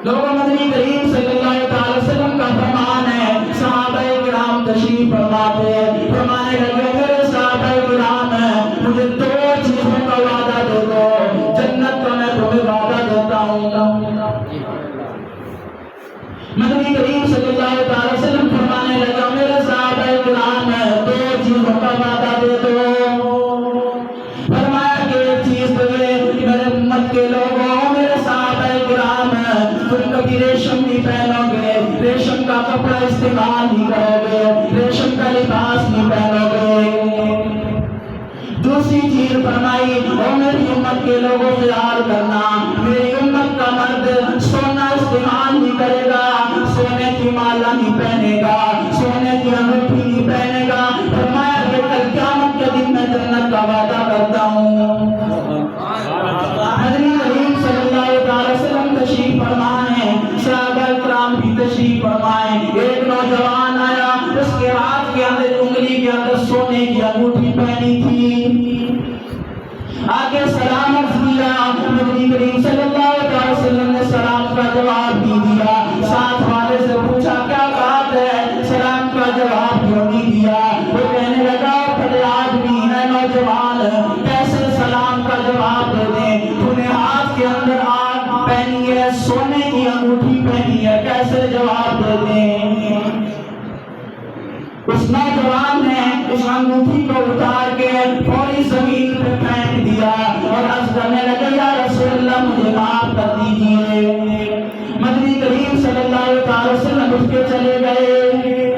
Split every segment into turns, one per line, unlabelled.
لوگوں مدنی کریم صلی اللہ علیہ وسلم کا فرمان ہے، صحابہ کرام تشریف فرماتے ہیں، فرمانے لگے میرے صحابہ کرام ہیں، مجھے دو چیزوں کا وعدہ دے دو، جنت کا میں تمہیں وعدہ دیتا ہوں۔ مدنی کریم صلی اللہ علیہ وسلم فرمانے لگا میرے صحابہ کرام ہیں، دو چیزوں کا وعدہ دے دو۔ فرمایا کہ ایک چیز تو یہ میرے امت کے لوگوں، میرے صحابہ کرام ہیں، تم کبھی ریشم نہیں پہنو گے، ریشم کا کپڑا استعمال نہیں کرو گے، ریشم کا لباس نہیں پہنو گے۔ دوسری چیز فرمائی، اور میری امت کے لوگوں خیال کرنا، میری امت کا مرد سونا استعمال نہیں کرے گا، سونے کی مالا نہیں پہنے گا، سونے کی انگوٹھی نہیں پہنے گا۔ فرمایا کہ کل قیامت کے دن میں جنت کا وعدہ کرتا ہوں۔ حضرت کریم صلی اللہ علیہ وسلم تشریف فرمائے، صحابہ کرام بھی تشریف فرمائے۔ ایک نوجوان آیا، اس کے ہاتھ کے اندر انگلی کے اندر سونے کی انگوٹھی پہنی تھی، آگے سلام کیا، نبی کریم صلی اللہ علیہ وسلم نے سلام کا جواب بھی دیا، ساتھ والے سے پوچھا کیا بات ہے، سلام کا جواب کیوں نہیں دیا؟ وہ کہنے لگا بڑے آدمی ہے نوجوان، کیسے سلام کا جواب دے دیں، تو نے ہاتھ کے اندر آگ پہنی ہے، سونے کی انگوٹھی پہنی ہے، کیسے جواب دے دیں؟ اس نوجوان نے اس انگوٹھی کو اتار کے فوری زمین پہ پھینک دیا اور عرض کرنے لگا یا رسول اللہ مجھے معاف کر دیجئے۔ مدنی کریم صلی اللہ علیہ وسلم اٹھ کے چلے گئے،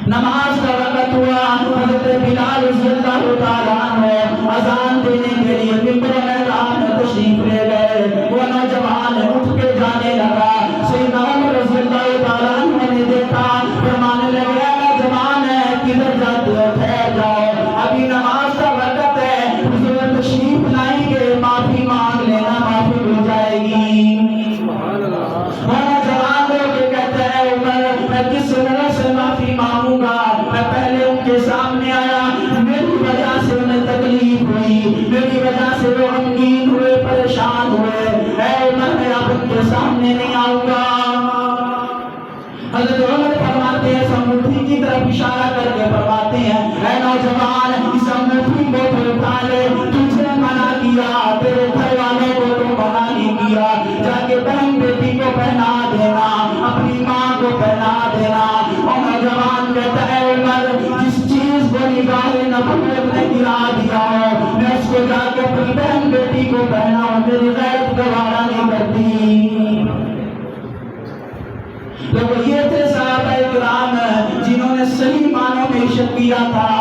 نماز کا وقت ہوا، حضرت بلال رضی اللہ تعالیٰ عنہ اذان دینے کے لیے ممبر میدان میں تشریف لے گئے۔ وہ نوجوان اٹھ کے جانے لگا، سیدنا عمر رضی اللہ تعالیٰ عنہ نے دیکھا، فرمانے لگے نوجوان ہے کدھر جاتے ہو، ٹھہر جاؤ، ابھی نماز کا وقت ہے، حضور تشریف لائیں گے، معافی مانگ لینا، معافی مل جائے گی۔ وہ نوجوان ہو کے کہتا ہے عمر میں کس وجہ سے معافی مانگوں گا، میں پہلے ان کے سامنے آیا، میری وجہ سے انہیں تکلیف ہوئی، میری وجہ سے وہ غمگین ہوئے، پریشان ہوئے، اے عمر میں اب ان کے سامنے نہیں آؤں گا۔ حضرت عمر فرماتے ہیں، اس انگوٹھی کی طرف اشارہ کر کے فرماتے ہیں، اے نوجوان اس انگوٹھی کو تو اٹھا لے، تجھے منع کیا، تیرے گھر والوں کو تو منع نہیں کیا، جا کے بہن بیٹی کو پہنا دینا، اپنی ماں کو پہنا دینا۔ اور نوجوان کہتا ہے عمر جس چیز کو نگاہ نبوت نے گرا دیا ہو، میں اس کو جا کے اپنی بہن بیٹی کو پہناؤں، میری غیرت گوارا نہیں کرتی۔ لوگ یہ تھے صحابہ کرام جنہوں نے صحیح معنوں میں عشق کیا تھا،